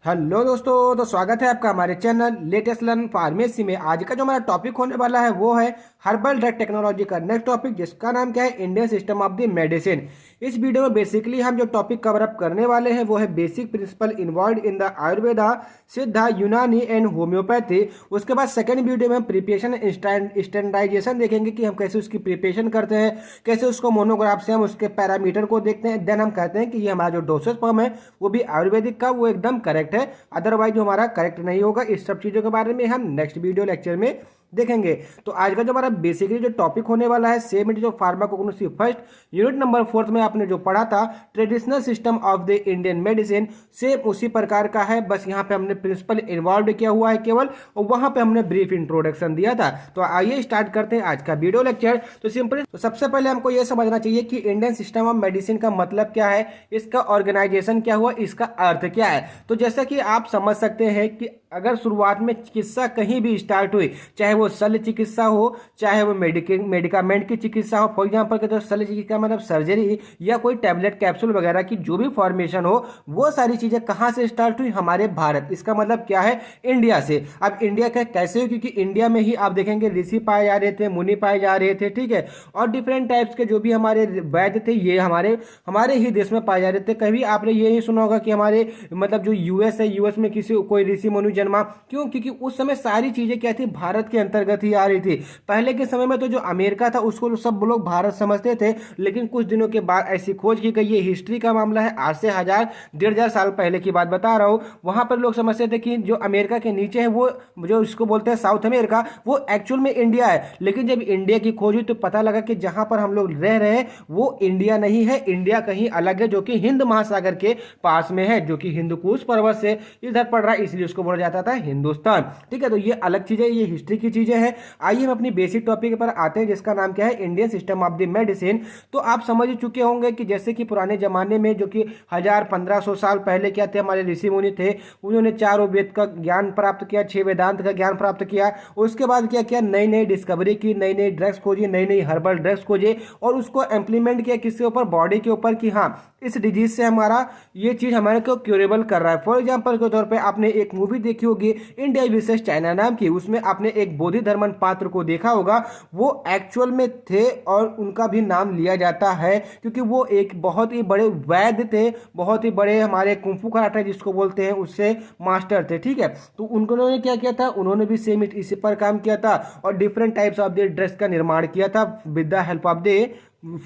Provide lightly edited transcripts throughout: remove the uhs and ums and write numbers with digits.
Hello दोस्तों, तो स्वागत है आपका हमारे चैनल लेटेस्ट लर्न फार्मेसी में। आज का जो हमारा टॉपिक होने वाला है वो है हर्बल ड्रग टेक्नोलॉजी का नेक्स्ट टॉपिक, जिसका नाम क्या है, Indian system of the medicine. इस वीडियो में बेसिकली हम जो टॉपिक कवर अप करने वाले हैं वो है basic principle involve in the Ayurveda, सिद्धा, यूनानी एंड होम्योपैथी। उसके बाद सेकंड वीडियो में हम प्रिपरेशन स्टैंडर्डाइजेशन देखेंगे कि हम कैसे उसकी प्रिपरेशन करते हैं, कैसे उसको मोनोग्राफ से हम उसके पैरामीटर को देखते हैं। देन हम कहते हैं कि ये हमारा जो डोसेज फॉर्म है वो भी आयुर्वेदिक का वो एकदम करेक्ट है, अदरवाइज जो हमारा करेक्ट नहीं होगा। इस सब चीजों के बारे में हम नेक्स्ट वीडियो लेक्चर में देखेंगे। तो आज का जो हमारा बेसिकली जो टॉपिक होने वाला है सेम जो फार्माकोग्नोसी फर्स्ट यूनिट नंबर 4 में आपने जो पढ़ा था traditional system of the Indian medicine, same उसी प्रकार का है। बस यहाँ पे हमने प्रिंसिपल इन्वॉल्व किया हुआ है केवल, और वहां पे हमने ब्रीफ इंट्रोडक्शन दिया था। तो आइए स्टार्ट करते हैं आज का वीडियो लेक्चर। तो सिंपल सबसे पहले हमको यह समझना चाहिए कि इंडियन सिस्टम ऑफ मेडिसिन का मतलब क्या है, इसका ऑर्गेनाइजेशन क्या हुआ, इसका अर्थ क्या है। तो जैसा कि आप समझ सकते हैं कि अगर शुरुआत में चिकित्सा कहीं भी स्टार्ट हुई, चाहे वो शल्य चिकित्सा हो, चाहे वो मेडिकामेंट की चिकित्सा हो, फॉर एग्जांपल के तो शल्य चिकित्सा मतलब सर्जरी या कोई टैबलेट कैप्सूल वगैरह की जो भी फॉर्मेशन हो, वो सारी चीजें कहां से स्टार्ट हुई, हमारे भारत। इसका मतलब क्या है, इंडिया से। अब इंडिया का कैसे हो, क्योंकि इंडिया में ही आप देखेंगे ऋषि पाए जा रहे थे, मुनि पाए जा रहे थे, ठीक है, और डिफरेंट टाइप्स के जो भी हमारे वैद्य थे ये हमारे ही देश में पाए जा रहे थे। कभी आपने ये नहीं सुना होगा कि हमारे मतलब जो यूएस है, यूएस में किसी कोई ऋषि मुनि जन्मा। क्यों? क्योंकि उस समय सारी चीजें क्या थी, भारत के अंतर्गत ही आ रही थी। पहले के समय में तो जो अमेरिका था उसको सब लोग भारत समझते थे, लेकिन कुछ दिनों के बाद ऐसी खोज की गई, ये हिस्ट्री का मामला है, आज से 1000-1500 साल पहले की बात बता रहा हूं। वहां पर लोग समझते थे कि जो अमेरिका के नीचे है वो जो इसको बोलते हैं साउथ अमेरिका, वो एक्चुअल में इंडिया है। लेकिन जब इंडिया की खोज हुई तो पता लगा कि जहां पर हम लोग रह रहे हैं वो इंडिया नहीं है, इंडिया कहीं अलग है, जो कि हिंद महासागर के पास में है, जो कि हिंदुकुश पर्वत से इधर पड़ रहा है, इसलिए उसको बोला जाता था हिंदुस्तान। ठीक है, तो ये अलग चीजें, ये हिस्ट्री की चीजें हैं। आइए हम अपनी बेसिक टॉपिक पर आते हैं, जिसका नाम क्या है, Indian system of the medicine. तो आप समझ चुके होंगे कि जैसे कि पुराने जमाने में जो कि 1000-1500 साल पहले क्या थे, हमारे ऋषि मुनि थे, उन्होंने 4 वेद का ज्ञान प्राप्त किया, 6 वेदांत का ज्ञान प्राप्त किया। उसके बाद क्या किया, नई नई डिस्कवरी की, नई नई ड्रग्स खोजी, नई नई हर्बल ड्रग्स खोजे, और उसको इम्प्लीमेंट किया किसके ऊपर, बॉडी के ऊपर, कि हाँ इस डिजीज से हमारा ये चीज हमारे को क्यूरेबल कर रहा है। फॉर एग्जांपल के तौर पे आपने एक मूवी देखी होगी इंडिया वर्सेस चाइना नाम की, उसमें आपने एक बोधि धर्मन पात्र को देखा होगा, वो एक्चुअल में थे और उनका भी नाम लिया जाता है क्योंकि वो एक बहुत ही बड़े वैद्य थे, बहुत ही बड़े हमारे कुंफू कराटे जिसको बोलते हैं उससे मास्टर थे। ठीक है, तो उन्होंने क्या किया था, उन्होंने भी सेम इसी पर काम किया था और different types of the drugs का निर्माण किया था with the help of the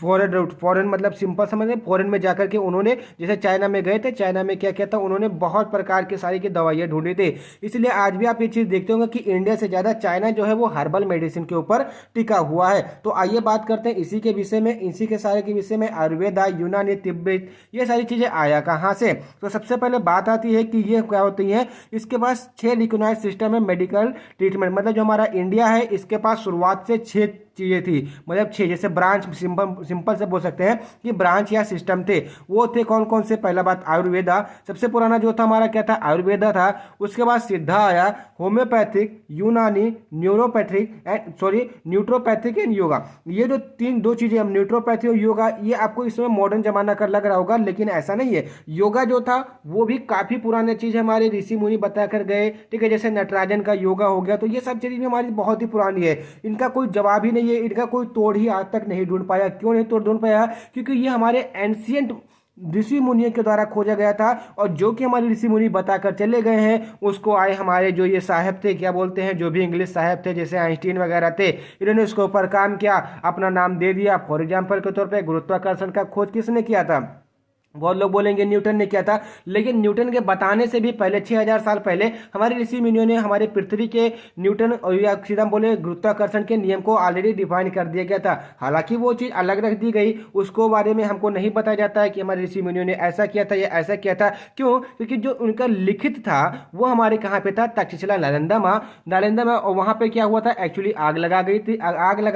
foreign मतलब सिंपल समझ, फॉरेन में जाकर के उन्होंने, जैसे चाइना में गए थे, चाइना में क्या किया था, उन्होंने बहुत प्रकार के सारी की दवाइयाँ ढूंढी थी। इसलिए आज भी आप ये चीज़ देखते होंगे कि इंडिया से ज़्यादा चाइना जो है वो हर्बल मेडिसिन के ऊपर टिका हुआ है। तो आइए बात करते हैं इसी के विषय में, इसी के सारे के विषय में, आयुर्वेदा, यूनानी, तिब्बत, ये सारी चीज़ें आया कहाँ से। तो सबसे पहले बात आती है कि ये क्या होती है, इसके पास 6 रिकॉग्नाइज सिस्टम है मेडिकल ट्रीटमेंट। मतलब जो हमारा इंडिया है इसके पास शुरुआत से 6 चीजें थी, मतलब 6 जैसे ब्रांच, सिंपल से बोल सकते हैं कि ब्रांच या सिस्टम थे। वो थे कौन कौन से, पहला बात आयुर्वेदा, सबसे पुराना जो था हमारा क्या था, आयुर्वेदा था। उसके बाद सिद्धा आया, होम्योपैथिक, यूनानी, न्यूट्रोपैथिक एंड योगा। ये जो दो चीजें हम, न्यूट्रोपैथी और योगा, ये आपको इसमें मॉडर्न जमाना का लग रहा होगा, लेकिन ऐसा नहीं है। योगा जो था वो भी काफी पुराने चीज हमारे ऋषि मुनि बता कर गए। ठीक है, जैसे नटराजन का योगा हो गया, तो ये सब चीजें हमारी बहुत ही पुरानी है, इनका कोई जवाब ही नहीं, इनका कोई तोड़ ही आज तक नहीं ढूंढ पाया। क्यों नहीं तोड़ ढूंढ पाया, क्योंकि ये हमारे एंशियंट ऋषि मुनियों के द्वारा खोजा गया था, और जो कि हमारे ऋषि मुनि बताकर चले गए हैं उसको आए हमारे जो ये साहब थे, क्या बोलते हैं, जो भी इंग्लिश साहब थे, जैसे आइंस्टीन वगैरह थे, इन्होंने उसके ऊपर काम किया, अपना नाम दे दिया। फॉर एग्जाम्पल के तौर पर गुरुत्वाकर्षण का खोज किसने किया था, बहुत लोग बोलेंगे न्यूटन ने किया था, लेकिन न्यूटन के बताने से भी पहले 6000 साल पहले हमारे ऋषि मुनियों ने हमारे पृथ्वी के न्यूटन और या सीधा बोले गुरुत्वाकर्षण के नियम को ऑलरेडी डिफाइन कर दिया गया था। हालांकि वो चीज अलग रख दी गई, उसको बारे में हमको नहीं बताया जाता है कि हमारे ऋषि मुनियों ने ऐसा किया था या ऐसा किया था। क्यों? क्योंकि जो उनका लिखित था वो हमारे कहाँ पे था, तक्षशिला नालंदा में, और वहां पे क्या हुआ था, एक्चुअली आग लगा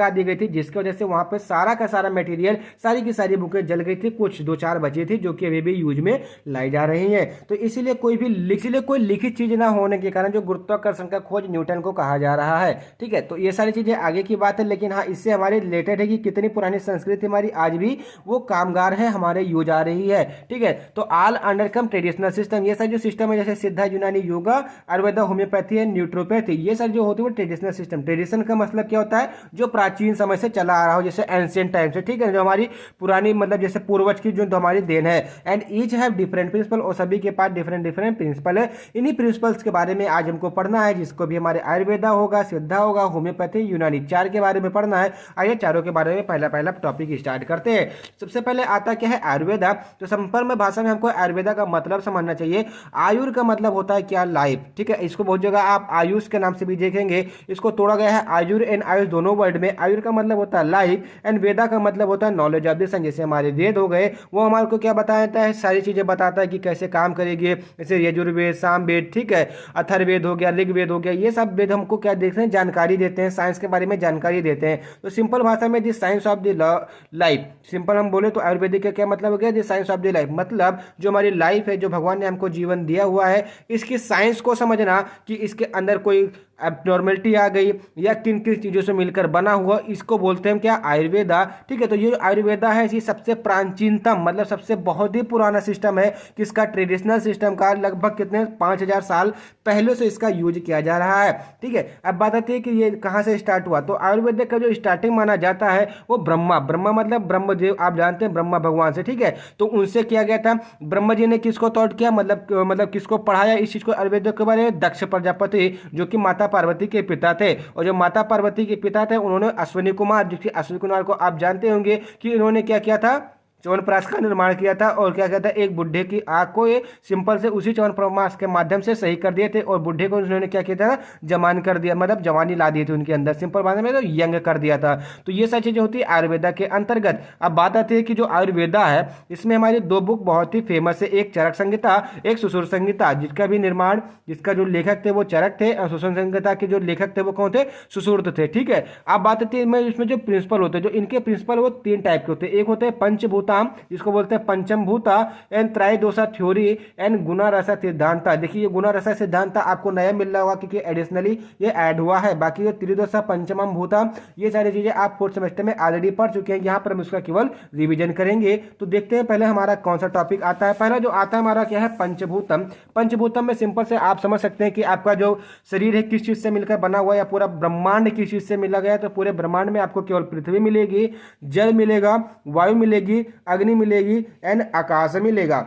दी गई थी, जिसकी वजह से वहां पे सारा का सारा मटेरियल, सारी की सारी बुकें जल गई थी, कुछ 2-4 बची थी जो कि अभी भी यूज में लाई जा रही है। तो इसीलिए कोई लिखित चीज ना होने के कारण जो गुरुत्वाकर्षण का खोज न्यूटन को कहा जा रहा है। ठीक है, तो ये सारी चीजें आगे की बात है, लेकिन हाँ इससे हमारे रिलेटेड है कि कितनी पुरानी संस्कृति हमारी आज भी वो कामगार है, हमारे यूज आ रही है। ठीक है, तो ऑल अंडर कम ट्रेडिशनल सिस्टम, ये सारे जो सिस्टम है जैसे सिद्धा, यूनानी, योगा, आयुर्वेदा, होम्योपैथी एंड न्यूट्रोपैथी, ये सारे जो होती है वो ट्रेडिशनल सिस्टम। ट्रेडिशन का मतलब क्या होता है, जो प्राचीन समय से चला आ रहा हो, जैसे एंशिएंट टाइम से। ठीक है, जो हमारी पुरानी मतलब जैसे पूर्वज की जो हमारी देन है। And each have different principle, और सभी के पास डिफरेंट डिफरेंट प्रिंसिपल है। इन्हीं प्रिंसिपल्स के बारे में आज हमको पढ़ना है, जिसको भी हमारे आयुर्वेदा होगा, सिद्धा होगा, होम्योपैथी, यूनानी, चार के बारे में पढ़ना है। आइए चारों के बारे में पहला टॉपिक स्टार्ट करते हैं। सबसे पहले आता क्या है आयुर्वेदा। तो सिंपल में भाषा में हमको आयुर्वेदा का मतलब समझना चाहिए। आयुर का मतलब होता है क्या, लाइफ। ठीक है, इसको बहुत जगह आप आयुष के नाम से भी देखेंगे, इसको तोड़ा गया है आयुर एंड आयुष दोनों वर्ड में। आयुर का मतलब होता है लाइफ एंड वेदा का मतलब होता है नॉलेज ऑफ द साइंस। जैसे हमारे वेद हो गए, वो हमारे को क्या बताता है, सारी चीजें बताता है कि कैसे काम करेगी। जैसे यजुर्वेद, सामवेद, ठीक है, अथर्ववेद हो गया, ऋग्वेद हो गया, ये सब वेद हमको क्या देखते हैं, जानकारी देते हैं, साइंस के बारे में जानकारी देते हैं। तो सिंपल भाषा में this science of the life, simple हम बोले तो आयुर्वेदिक का क्या मतलब हो गया, this science of the life, मतलब जो हमारी लाइफ है, जो भगवान ने हमको जीवन दिया हुआ है, इसकी साइंस को समझना कि इसके अंदर कोई एब्नॉर्मेलिटी आ गई या किन किन चीज़ों से मिलकर बना हुआ, इसको बोलते हैं क्या, आयुर्वेदा। ठीक है, तो ये आयुर्वेदा है, ये सबसे प्राचीनतम मतलब सबसे बहुत ही पुराना सिस्टम है, किसका, ट्रेडिशनल सिस्टम का। लगभग कितने 5000 साल पहले से इसका यूज किया जा रहा है। ठीक है, अब बात आती है कि ये कहाँ से स्टार्ट हुआ। तो आयुर्वेद का जो स्टार्टिंग माना जाता है वो ब्रह्मा मतलब ब्रह्मदेव, आप जानते हैं ब्रह्मा भगवान से। ठीक है, तो उनसे किया गया था। ब्रह्मा जी ने किसको तौट किया, मतलब किसको पढ़ाया इस चीज को आयुर्वेद के बारे में, दक्ष प्रजापति, जो कि माता पार्वती के पिता थे। और जो माता पार्वती के पिता थे उन्होंने अश्विनी कुमार, जो कि अश्विनी कुमार को आप जानते होंगे कि इन्होंने क्या किया था, च्यवनप्राश का निर्माण किया था। और क्या कहता है, एक बुढ़े की आंख को ये सिंपल से उसी च्यवनप्राश के माध्यम से सही कर दिए थे, और बुढ़े को उन्होंने क्या किया था, जवान कर दिया, मतलब जवानी ला दी थी उनके अंदर, सिंपल भाषा में तो यंग कर दिया था। तो ये सारी चीजें होती है आयुर्वेदा के अंतर्गत। अब बात आती है कि जो आयुर्वेदा है इसमें हमारी दो बुक बहुत ही फेमस है, एक चरक संहिता, एक सुश्रुत संहिता, जिसका भी निर्माण, जिसका जो लेखक थे वो चरक थे, और सुश्रुत संहिता के जो लेखक थे वो कौन थे, सुश्रुत थे। ठीक है, अब बात आती है इसमें जो प्रिंसिपल होते हैं, जो इनके प्रिंसिपल वो 3 टाइप के होते हैं। एक होते हैं पंचभूताम, जिसको बोलते हैं पंचम भूता, एंड त्रयोदशा थ्योरी एंड गुना रसा सिद्धांता। देखिए ये गुना रसा सिद्धांत आपको नया मिल रहा होगा क्योंकि एडिशनली ये ऐड हुआ है। बाकी ये त्रिदोषा, पंचमम भूता, ये सारी चीजें आप 4th सेमेस्टर में ऑलरेडी पढ़ चुके हैं, यहाँ पर हम इसका केवल रिवीजन करेंगे। तो देखते हैं पहले हमारा कौन सा टॉपिक आता है। पहला जो आता है हमारा क्या है, पंचभूतम। पंचभूतम में सिंपल से आप समझ सकते हैं कि आपका जो शरीर है किस चीज से मिलकर बना हुआ है, या पूरा ब्रह्मांड किस चीज से मिला गया है। तो पूरे ब्रह्मांड में आपको केवल पृथ्वी मिलेगी, जल मिलेगा, वायु मिलेगी, अग्नि मिलेगी एंड आकाश मिलेगा।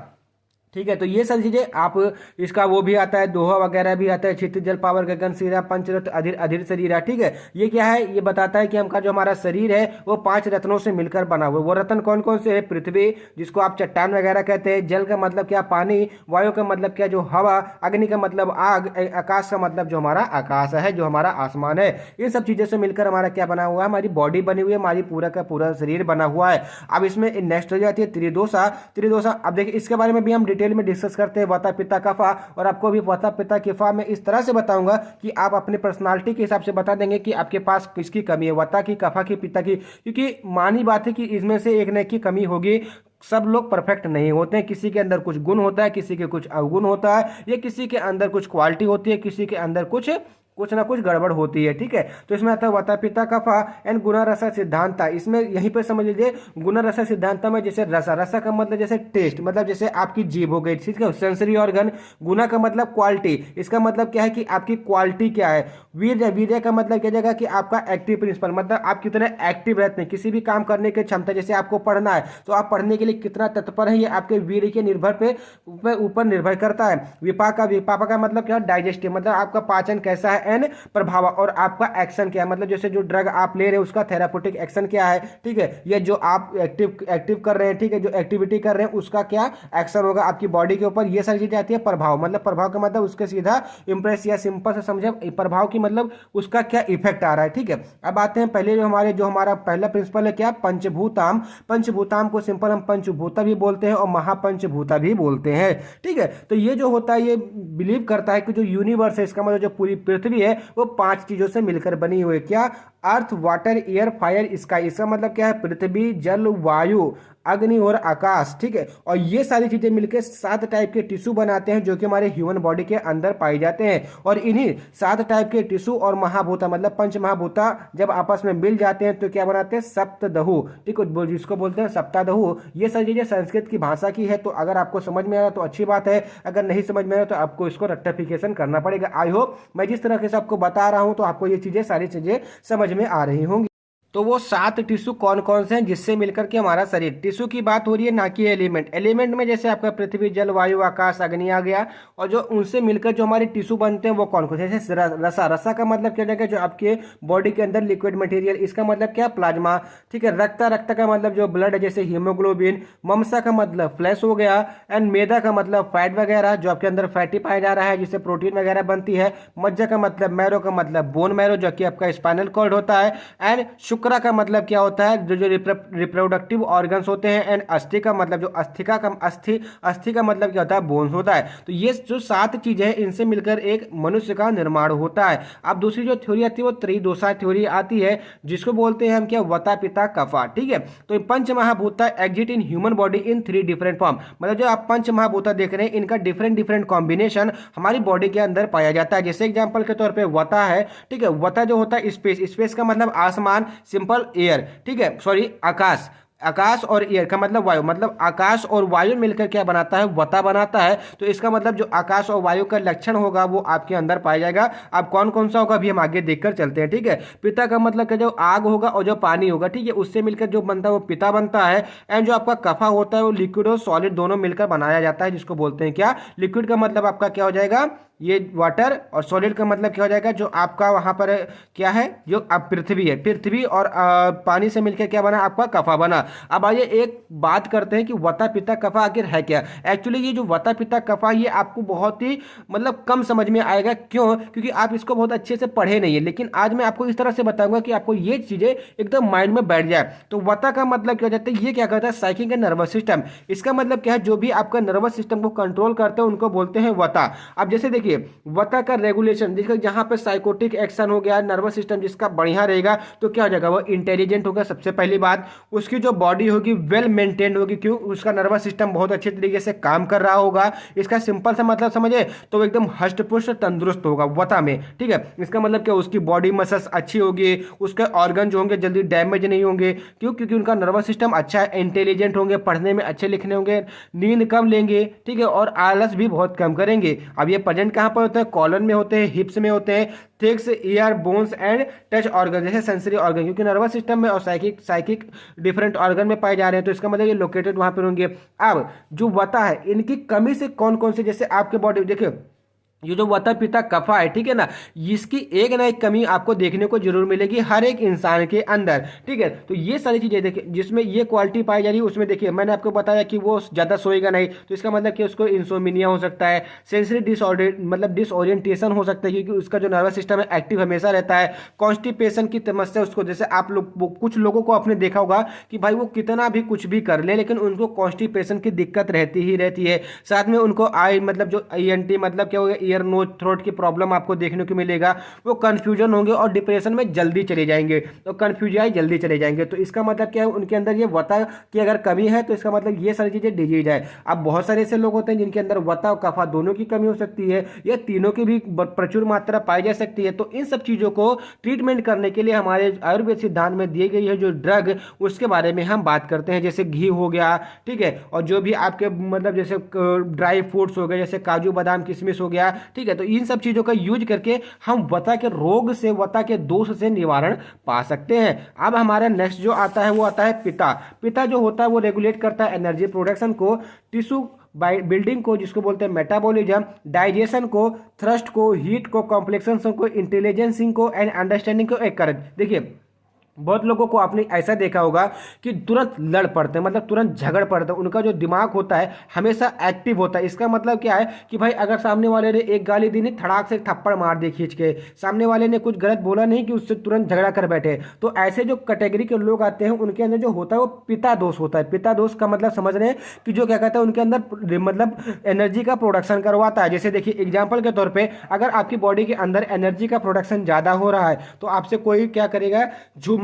ठीक है, तो ये सारी चीजें आप, इसका वो भी आता है, दोहा वगैरह भी आता है, क्षितिज, जल, पावर, गगन, शीरा, पंचरत्न, अधीर, अधीर शरीरा। ठीक है, ये क्या है, ये बताता है कि हमका जो हमारा शरीर है वो 5 रत्नों से मिलकर बना हुआ है। वो रत्न कौन कौन से है, पृथ्वी, जिसको आप चट्टान वगैरह कहते हैं, जल का मतलब क्या, पानी, वायु का मतलब क्या, जो हवा, अग्नि का मतलब आग, आकाश का मतलब जो हमारा आकाश है, जो हमारा आसमान है। इन सब चीजों से मिलकर हमारा क्या बना हुआ है, हमारी बॉडी बनी हुई है, हमारी पूरा का पूरा शरीर बना हुआ है। अब इसमें नेक्स्ट हो जाती है त्रिदोषा। त्रिदोषा, अब देखिए इसके बारे में भी हम डिटेल में डिस्कस करते हैं, वाता पित्ता कफा। और आपको भी वाता पित्ता कफा में इस तरह से बताऊंगा कि आप अपनी पर्सनालिटी के हिसाब से बता देंगे कि आपके पास किसकी कमी है, वाता की, कफा की, पित्ता की। क्योंकि मानी बात है कि इसमें से एक न एक की कमी होगी। सब लोग परफेक्ट नहीं होते हैं, किसी के अंदर कुछ गुण होता है, किसी के कुछ अवगुण होता है, या किसी के अंदर कुछ क्वालिटी होती है, किसी के अंदर कुछ ना कुछ गड़बड़ होती है। ठीक है, तो इसमें आता है वाता पित्ता कफा एंड गुना रसा सिद्धांता। इसमें यहीं पे समझ लीजिए गुना रसा सिद्धांता में जैसे रसा का मतलब जैसे टेस्ट, मतलब जैसे आपकी जीभ हो गई। ठीक है, सेंसरी ऑर्गन। गुना का मतलब क्वालिटी, इसका मतलब क्या है कि आपकी क्वालिटी क्या है। वीर्य का मतलब क्या जाएगा कि आपका एक्टिव प्रिंसिपल, मतलब आप कितने एक्टिव रहते हैं, किसी भी काम करने की क्षमता। जैसे आपको पढ़ना है तो आप पढ़ने के लिए कितना तत्पर है, ये आपके वीर्य के ऊपर निर्भर करता है। विपाक का मतलब क्या, डाइजेस्टिव, मतलब आपका पाचन कैसा है, एन प्रभाव, और आपका एक्शन क्या है, मतलब जैसे जो ड्रग आप ले रहे हैं उसका थेराप्यूटिक एक्शन क्या है। ठीक है, ये जो आप एक्टिव कर रहे हैं, ठीक है, जो एक्टिविटी कर रहे हैं उसका क्या एक्शन होगा आपकी बॉडी के ऊपर। ये सारी चीजें आती है प्रभाव, मतलब प्रभाव का मतलब उसके सीधा इंप्रेस, या सिंपल से समझे प्रभाव की मतलब उसका क्या इफेक्ट आ रहा है। ठीक है, अब आते हैं पहले जो हमारा पहला प्रिंसिपल है क्या, पंचभूताम। पंचभूताम को सिंपल हम पंचभूता भी बोलते हैं और महापंचभूता भी बोलते हैं। ठीक है, तो ये जो होता है ये बिलीव करता है कि जो यूनिवर्स है, इसका मतलब जो पूरी पृथ्वी है वो 5 चीजों से मिलकर बनी हुई है। क्या, अर्थ, वाटर, एयर, फायर, स्काई। इसका मतलब क्या है, पृथ्वी, जल, वायु, अग्नि और आकाश, ठीक है। और ये सारी चीजें मिलकर 7 टाइप के टिश्यू बनाते हैं जो कि हमारे ह्यूमन बॉडी के अंदर पाई जाते हैं। और इन्हीं 7 टाइप के टिश्यू और महाभूता मतलब पंच महाभूता जब आपस में मिल जाते हैं तो क्या बनाते हैं, सप्तधहु, ठीक है, जिसको बोलते हैं सप्ताधहु। ये सारी चीजें संस्कृत की भाषा की है, तो अगर आपको समझ में आया तो अच्छी बात है, अगर नहीं समझ में आया तो आपको इसको रेक्टिफिकेशन करना पड़ेगा। आई होप मैं जिस तरह से आपको बता रहा हूं तो आपको ये चीजें सारी चीजें समझ में आ रही होंगी। तो वो 7 टिश्यू कौन कौन से हैं जिससे मिलकर के हमारा शरीर, टिश्यू की बात हो रही है ना कि एलिमेंट। एलिमेंट में जैसे आपका पृथ्वी, जल, वायु, आकाश, अग्नि आ गया। और जो उनसे मिलकर जो हमारे टिश्यू बनते हैं वो कौन कौन से, जैसे रसा। रसा का मतलब क्या जाएगा, जो आपके बॉडी के अंदर लिक्विड मटेरियल, इसका मतलब क्या, प्लाज्मा, ठीक है। रक्त, रक्त का मतलब जो ब्लड है जैसे हीमोग्लोबिन। ममसा का मतलब फ्लैश हो गया। एंड मेदा का मतलब फैट वगैरह जो आपके अंदर फैटी पाया जा रहा है जिससे प्रोटीन वगैरह बनती है। मज्जा का मतलब, मैरो का मतलब बोन मैरो जो कि आपका स्पाइनल कॉर्ड होता है। एंड शुक्रा का मतलब क्या होता है, जो रिप्रोडक्टिव ऑर्गन्स होते हैं। एंड अस्थि का मतलब जो अस्थि का मतलब क्या होता है, बोन्स होता है। तो ये जो 7 चीजें हैं इनसे मिलकर एक मनुष्य का निर्माण होता है। अब दूसरी जो थ्योरी आती है वो त्रिदोषा थ्योरी आती है जिसको बोलते हैं हम क्या, वता पिता कफा, ठीक है। तो pancha mahabhuta exist in human body in 3 different form, मतलब जो आप पंच महाभूता देख रहे हैं इनका डिफरेंट डिफरेंट कॉम्बिनेशन हमारी बॉडी के अंदर पाया जाता है। जैसे एग्जाम्पल के तौर पर वता है, ठीक है। वता जो होता है स्पेस, स्पेस का मतलब आसमान, सिंपल एयर, ठीक है, सॉरी आकाश। आकाश और एयर का मतलब वायु, मतलब आकाश और वायु मिलकर क्या बनाता है, वता बनाता है। तो इसका मतलब जो आकाश और वायु का लक्षण होगा वो आपके अंदर पाया जाएगा। अब कौन कौन सा होगा अभी हम आगे देखकर चलते हैं, ठीक है। पिता का मतलब क्या, जो आग होगा और जो पानी होगा, ठीक है, उससे मिलकर जो बनता है वो पिता बनता है। एंड जो आपका कफा होता है वो लिक्विड और सॉलिड दोनों मिलकर बनाया जाता है जिसको बोलते हैं क्या, लिक्विड का मतलब आपका क्या हो जाएगा, ये वाटर। और सॉलिड का मतलब क्या हो जाएगा, जो आपका वहां पर क्या है, जो आप पृथ्वी है, पृथ्वी और पानी से मिलकर क्या बना, आपका कफा बना। अब आइए एक बात करते हैं कि वता पिता कफा आखिर है क्या। एक्चुअली ये जो वता पिता कफा ये आपको बहुत ही मतलब कम समझ में आएगा, क्यों, क्योंकि आप इसको बहुत अच्छे से पढ़े नहीं है। लेकिन आज मैं आपको इस तरह से बताऊंगा कि आपको ये चीजें एकदम माइंड में बैठ जाए। तो वता का मतलब क्या हो जाता है, ये क्या करता है, साइकिक एंड नर्वस सिस्टम। इसका मतलब क्या है, जो भी आपका नर्वस सिस्टम को कंट्रोल करते हैं उनको बोलते हैं वता। अब जैसे देखिए वता का रेगुलेशन, जिसका जहां पे साइकोटिक एक्शन हो गया, नर्वस सिस्टम जिसका बढ़िया रहेगा तो क्या हो जाएगा, वो इंटेलिजेंट होगा। सबसे पहली बात, उसकी जो बॉडी होगी वेल मेंटेन्ड होगी, क्यों, उसका नर्वस सिस्टम बहुत अच्छे तरीके से काम कर रहा होगा। इसका सिंपल सा मतलब समझे तो एकदम हष्ट पुष्ट तंदुरुस्त होगा वता में, ठीक है। इसका मतलब क्या, उसकी बॉडी मसल्स अच्छी होगी, उसके ऑर्गन जो होंगे जल्दी डैमेज नहीं होंगे, क्यों, क्योंकि उनका नर्वस सिस्टम अच्छा है, इंटेलिजेंट होंगे, पढ़ने में अच्छे लिखने होंगे, नींद कम लेंगे, ठीक है, और आलस भी बहुत कम करेंगे। अब ये प्रेजेंट कहां पर होता है, कॉलन में होते हैं, हिप्स में होते हैं, thighs, ear, bones and touch organ जैसे सेंसरी ऑर्गन, क्योंकि नर्वस सिस्टम में और साइकिक डिफरेंट ऑर्गन में पाए जा रहे हैं तो इसका मतलब ये लोकेटेड वहां पर होंगे। अब जो वता है इनकी कमी से कौन कौन से, जैसे आपके बॉडी देखिए ये जो वता पिता कफा है, ठीक है ना, इसकी एक ना एक कमी आपको देखने को जरूर मिलेगी हर एक इंसान के अंदर, ठीक है। तो ये सारी चीजें देखिए जिसमें ये क्वालिटी पाई जा रही है उसमें देखिए मैंने आपको बताया कि वो ज्यादा सोएगा नहीं, तो इसका मतलब कि उसको इंसोमिनिया हो सकता है, सेंसरी डिसऑर्डर मतलब डिसओरिएंटेशन हो सकता है क्योंकि उसका जो नर्वस सिस्टम है एक्टिव हमेशा रहता है। कॉन्स्टिपेशन की समस्या उसको, जैसे आप लोग कुछ लोगों को आपने देखा होगा कि भाई वो कितना भी कुछ भी कर ले लेकिन उनको कॉन्स्टिपेशन की दिक्कत रहती ही रहती है। साथ में उनको आई मतलब जो ENT मतलब क्या हो गया, ईयर नोज थ्रोट की प्रॉब्लम आपको देखने को मिलेगा। वो कंफ्यूजन होंगे और डिप्रेशन में जल्दी चले जाएंगे, तो कंफ्यूजाई जल्दी चले जाएंगे। तो इसका मतलब क्या है, उनके अंदर ये वता की अगर कमी है तो इसका मतलब ये सारी चीजें डिजीज है। अब बहुत सारे ऐसे लोग होते हैं जिनके अंदर वता और कफा दोनों की कमी हो सकती है, या तीनों की भी प्रचुर मात्रा पाई जा सकती है। तो इन सब चीजों को ट्रीटमेंट करने के लिए हमारे आयुर्वेद सिद्धांत में दी गई है जो ड्रग, उसके बारे में हम बात करते हैं। जैसे घी हो गया, ठीक है, और जो भी आपके मतलब जैसे ड्राई फ्रूट्स हो गए, जैसे काजू बादाम किशमिश हो गया, ठीक है। तो इन सब चीजों का यूज करके हम वता के रोग से, वता के दोष से निवारण पा सकते हैं। अब हमारा नेक्स्ट जो आता है वो आता है पिता। पिता जो होता है वो रेगुलेट करता है एनर्जी प्रोडक्शन को, टिश्यू बिल्डिंग को जिसको बोलते हैं मेटाबॉलिज्म, डाइजेशन को, थ्रस्ट को, हीट को, कॉम्प्लेक्शन को, इंटेलिजेंसिंग को एंड अंडरस्टैंडिंग को एक करेक्ट। देखिए बहुत लोगों को आपने ऐसा देखा होगा कि तुरंत लड़ पड़ते हैं, मतलब तुरंत झगड़ पड़ते हैं, उनका जो दिमाग होता है हमेशा एक्टिव होता है। इसका मतलब क्या है कि भाई अगर सामने वाले ने एक गाली दी नहीं, धड़ाक से थप्पड़ मार दी खींच के, सामने वाले ने कुछ गलत बोला नहीं कि उससे तुरंत झगड़ा कर बैठे। तो ऐसे जो कैटेगरी के लोग आते हैं उनके अंदर जो होता है वो पिता दोष होता है। पिता दोष का मतलब समझ रहे हैं कि जो क्या कहता है उनके अंदर मतलब एनर्जी का प्रोडक्शन करवाता है। जैसे देखिए एग्जाम्पल के तौर पर अगर आपकी बॉडी के अंदर एनर्जी का प्रोडक्शन ज्यादा हो रहा है तो आपसे कोई क्या करेगा,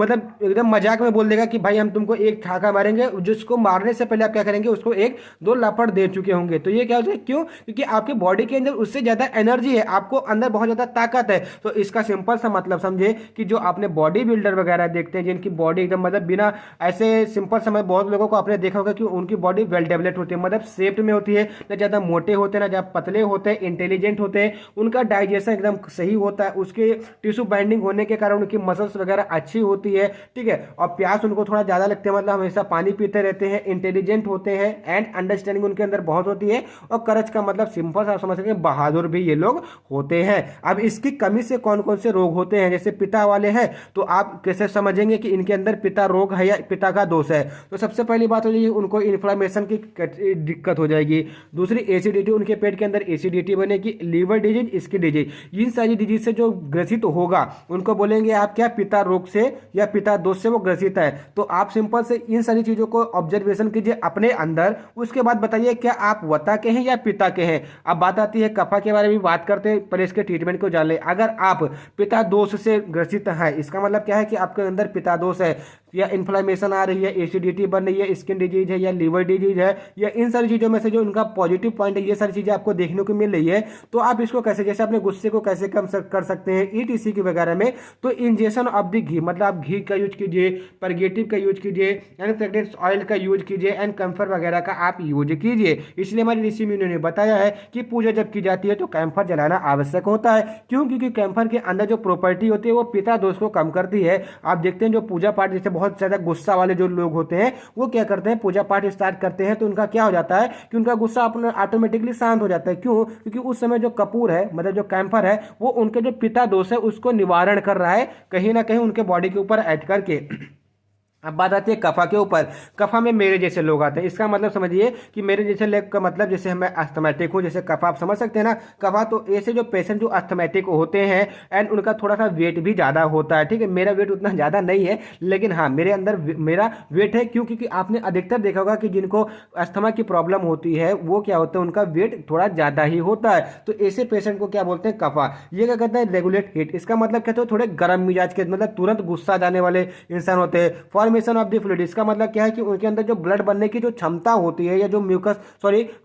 मतलब एकदम मजाक में बोल देगा कि भाई हम तुमको एक ठाका मारेंगे, जिसको मारने से पहले आप क्या करेंगे, उसको एक दो लापड़ दे चुके होंगे। तो ये क्या होता है, क्यों? क्योंकि आपके बॉडी के अंदर उससे ज्यादा एनर्जी है, आपको अंदर बहुत ज्यादा ताकत है। तो इसका सिंपल सा मतलब समझे कि जो आपने बॉडी बिल्डर वगैरह देखते हैं जिनकी बॉडी एकदम मतलब बिना ऐसे सिंपल समय, बहुत लोगों को आपने देखा होगा कि उनकी बॉडी वेल डेवलप्ड होती है, मतलब शेप्ड में होती है, ना ज्यादा मोटे होते हैं ना ज्यादा पतले होते हैं, इंटेलिजेंट होते हैं, उनका डाइजेशन एकदम सही होता है, उसके टिश्यू बाइंडिंग होने के कारण उनकी मसल्स वगैरह अच्छी होती है, ठीक है। और प्यास उनको थोड़ा ज्यादा लगते हैं, मतलब हमेशा पानी पीते रहते हैं, इंटेलिजेंट होते हैं, एंड अंडरस्टैंडिंग उनके अंदर बहुत होती है। और करज का मतलब सिंपल आप समझ सकते हैं, बहादुर भी ये लोग होते हैं। अब इसकी कमी से कौन कौन से रोग होते हैं, जैसे पिता वाले हैं, तो आप कैसे समझेंगे कि इनके अंदर पिता रोग है या पिता का दोष है? तो सबसे पहली बात हो जाएगी, उनको इन्फ्लामेशन की दिक्कत हो जाएगी। दूसरी एसिडिटी, उनके पेट के अंदर एसिडिटी बनेगी। लीवर डिजीज, स्किन डिजीज, इन सारी डिजीज से जो ग्रसित होगा उनको बोलेंगे आप क्या, पिता रोग से या पिता दोष से वो ग्रसित है। तो आप सिंपल से इन सारी चीजों को ऑब्जर्वेशन कीजिए अपने अंदर, उसके बाद बताइए क्या आप वता के हैं या पिता के हैं। अब बात आती है कफा के बारे में बात करते हैं, पहले इसके ट्रीटमेंट को जान ले। अगर आप पिता दोष से ग्रसित हैं, इसका मतलब क्या है कि आपके अंदर पिता दोष है, या इन्फ्लामेशन आ रही है, एसिडिटी बन रही है, स्किन डिजीज है, या लीवर डिजीज है, या इन सारी चीजों में से जो उनका पॉजिटिव पॉइंट है, ये सारी चीजें आपको देखने को मिल रही है। तो आप इसको कैसे, जैसे अपने गुस्से को कैसे कम कर सकते हैं ईटीसी की वगैरह में, तो इंजेक्शन ऑफ द घी, मतलब आप घी का यूज कीजिए, परगेटिव का यूज कीजिए, एंड फ्रेग्रेंस ऑयल का यूज कीजिए, एंड कैम्फर वगैरह का आप यूज कीजिए। इसलिए हमारे ऋषि मुनियों ने बताया है कि पूजा जब की जाती है तो कैम्फर जलाना आवश्यक होता है। क्यों? क्योंकि कैम्फर के अंदर जो प्रॉपर्टी होती है वो पिता दोष को कम करती है। आप देखते हैं जो पूजा पाठ, जैसे बहुत ज्यादा गुस्सा वाले जो लोग होते हैं वो क्या करते हैं, पूजा पाठ स्टार्ट करते हैं तो उनका क्या हो जाता है कि उनका गुस्सा अपना ऑटोमेटिकली शांत हो जाता है। क्यों? क्योंकि उस समय जो कपूर है, मतलब जो कैम्फर है, वो उनके जो पिता दोष है उसको निवारण कर रहा है, कहीं ना कहीं उनके बॉडी के ऊपर ऐड करके। अब बात आती है कफा के ऊपर। कफा में मेरे जैसे लोग आते हैं, इसका मतलब समझिए कि मेरे जैसे लोग का मतलब, जैसे मैं अस्थमैटिक हूँ, जैसे कफा आप समझ सकते हैं ना, कफा। तो ऐसे जो पेशेंट जो अस्थमैटिक होते हैं एंड उनका थोड़ा सा वेट भी ज़्यादा होता है, ठीक है। मेरा वेट उतना ज़्यादा नहीं है, लेकिन हाँ मेरे अंदर मेरा वेट है। क्यों? क्योंकि आपने अधिकतर देखा होगा कि जिनको अस्थमा की प्रॉब्लम होती है वो क्या होता है, उनका वेट थोड़ा ज़्यादा ही होता है। तो ऐसे पेशेंट को क्या बोलते हैं, कफा। ये क्या कहते हैं, रेगुलेट हीट। इसका मतलब कहते हो थोड़े गर्म मिजाज के, मतलब तुरंत गुस्सा जाने वाले इंसान होते हैं। फॉर्मेशन ऑफ द फ्लूइड, इसका मतलब क्या है कि उनके अंदर जो ब्लड बनने की जो क्षमता होती है, या जो म्यूकस